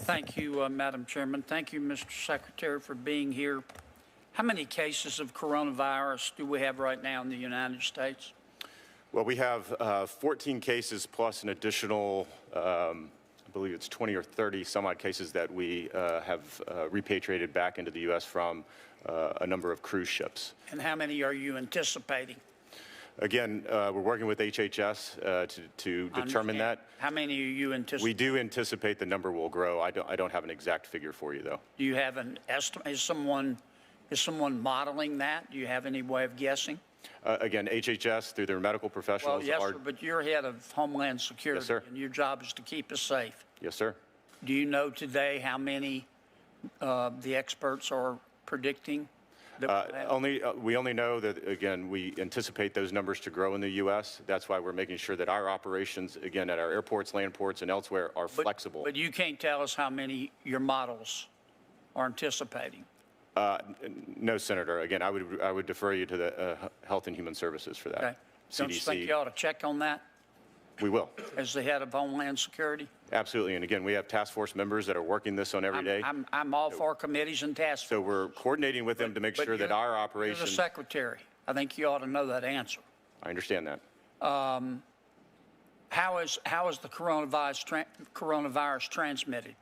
Thank you, Madam Chairman. Thank you, Mr. Secretary, for being here. How many cases of coronavirus do we have right now in the United States? Well, we have 14 cases plus an additional, I believe it's 20 or 30 some odd cases that we have repatriated back into the U.S. from a number of cruise ships. And how many are you anticipating? Again, we're working with HHS to determine that. How many are you anticipating? We do anticipate the number will grow. I don't have an exact figure for you, though. Do you have an estimate? Is someone modeling that? Do you have any way of guessing? Again, HHS, through their medical professionals, well, yes, sir, but you're head of Homeland Security, yes, sir, and your job is to keep us safe. Yes, sir. Do you know today how many the experts are predicting? We only know that, again, we anticipate those numbers to grow in the U.S. That's why we're making sure that our operations, again, at our airports, land ports, and elsewhere are flexible. But you can't tell us how many your models are anticipating. No, Senator. Again, I would defer you to the Health and Human Services for that. Okay. Don't you think you ought to check on that? We will. As the head of Homeland Security? Absolutely. And again, we have task force members that are working this on every day. I'm all for committees and task force. So we're coordinating with them to make sure that our operations. You're the Secretary. I think you ought to know that answer. I understand that. How is the coronavirus transmitted?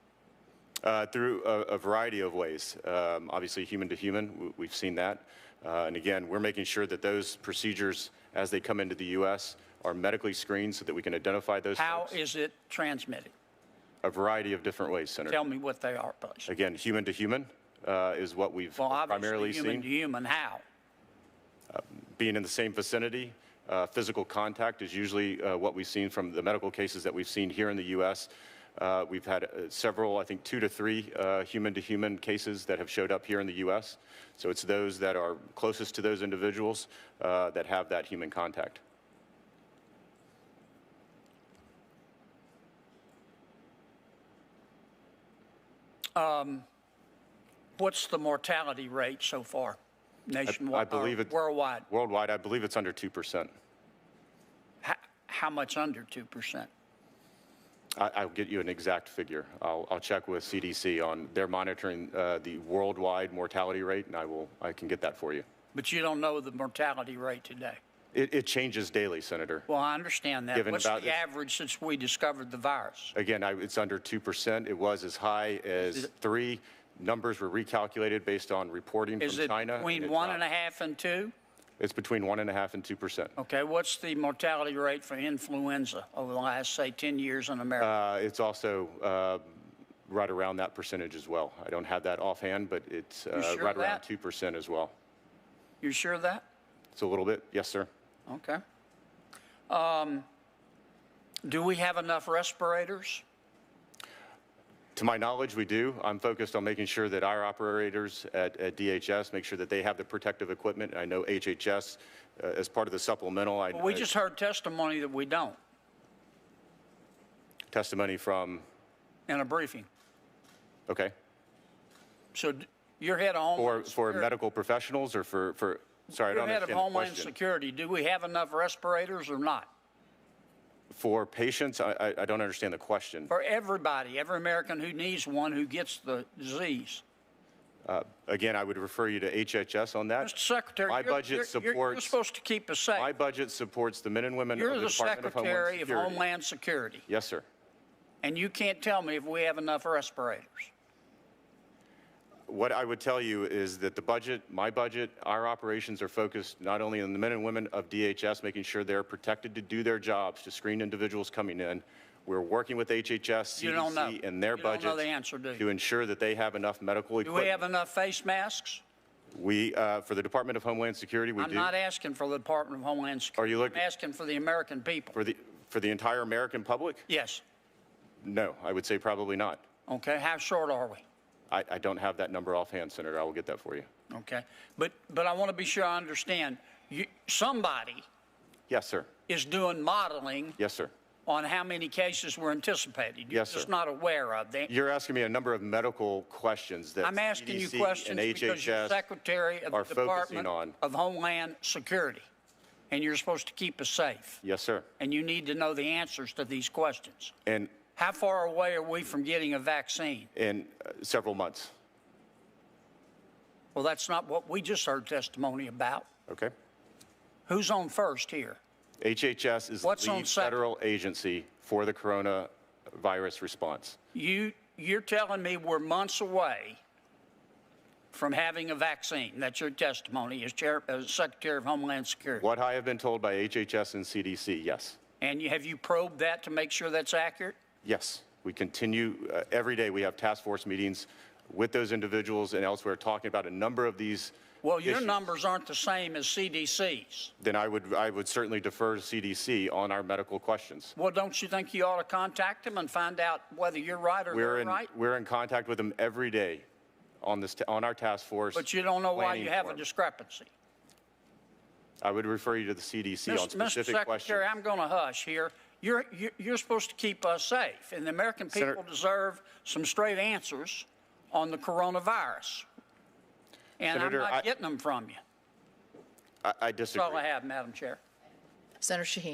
Through a variety of ways. Obviously, human to human, we've seen that. And again, we're making sure that those procedures, as they come into the U.S., are medically screened so that we can identify those folks. How is it transmitted? A variety of different ways, Senator. Tell me what they are, please. Again, human to human is what we've primarily seen. Human to human, how? Being in the same vicinity. Physical contact is usually what we've seen from the medical cases that we've seen here in the U.S. We've had several, I think 2 to 3 human-to-human cases that have showed up here in the U.S. So it's those that are closest to those individuals that have that human contact. What's the mortality rate so far, nationwide? I believe it's worldwide. Worldwide, I believe it's under 2%. How much under 2%? I'll get you an exact figure. I'll check with CDC on their monitoring the worldwide mortality rate, and I can get that for you. But you don't know the mortality rate today. It changes daily, Senator. Well, I understand that. What's the average since we discovered the virus? Again, it's under 2%. It was as high as 3. Numbers were recalculated based on reporting from China. Is it between 1.5 and 2? It's between 1.5 and 2%. Okay, what's the mortality rate for influenza over the last, say, 10 years in America? It's also right around that percentage as well. I don't have that offhand, but it's right around 2% as well. You sure of that? It's a little bit, yes, sir. Okay. Do we have enough respirators? To my knowledge, we do. I'm focused on making sure that our operators at DHS make sure that they have the protective equipment. I know HHS, as part of the supplemental. Well, we just heard testimony that we don't. Testimony from? In a briefing. Okay. So you're head of Homeland Security. For medical professionals or for sorry, I don't understand the question. You're head of Homeland Security. Do we have enough respirators or not? For patients, I don't understand the question. For everybody, every American who needs one who gets the disease. Again, I would refer you to HHS on that. Mr. Secretary, you're supposed to keep us safe. My budget supports the men and women of the Department of Homeland Security. You're the Secretary of Homeland Security. Yes, sir. And you can't tell me if we have enough respirators. What I would tell you is that the budget, my budget, our operations are focused not only on the men and women of DHS, making sure they're protected to do their jobs, to screen individuals coming in. We're working with HHS, CDC, and their budgets to ensure that they have enough medical equipment. Do we have enough face masks? For the Department of Homeland Security, we do. I'm not asking for the Department of Homeland Security. I'm asking for the American people. For the entire American public? Yes. No, I would say probably not. Okay. How short are we? I don't have that number offhand, Senator. I will get that for you. Okay. But I want to be sure I understand. Somebody yes, sir. Is doing modeling yes, sir. On how many cases we're anticipating. Yes, sir. You're just not aware of them. You're asking me a number of medical questions that I'm asking CDC you questions and because you're Secretary of the Department of Homeland Security, and you're supposed to keep us safe. Yes, sir. And you need to know the answers to these questions. And How far away are we from getting a vaccine? in several months. Well, that's not what we just heard testimony about. Okay? Who's on first here? HHS is What's the on lead second? federal agency for the coronavirus response. You're telling me we're months away from having a vaccine. That's your testimony as Secretary of Homeland Security. What I have been told by HHS and CDC, yes. And have you probed that to make sure that's accurate? Yes. We continue, every day we have task force meetings with those individuals and elsewhere talking about a number of these Well, your issues. numbers aren't the same as CDC's. Then I would certainly defer to CDC on our medical questions. Well, don't you think you ought to contact them and find out whether you're right or they're right? We're in contact with them every day on our task force. But you don't know why planning you have for a 'em. discrepancy. I would refer you to the CDC on Mr. specific Secretary, questions. I'm going to hush here. You're supposed to keep us safe, and the American people Senator- deserve some straight answers on the coronavirus. And Senator, I'm not getting them from you. I disagree. That's all I have, Madam Chair. Senator Shaheen.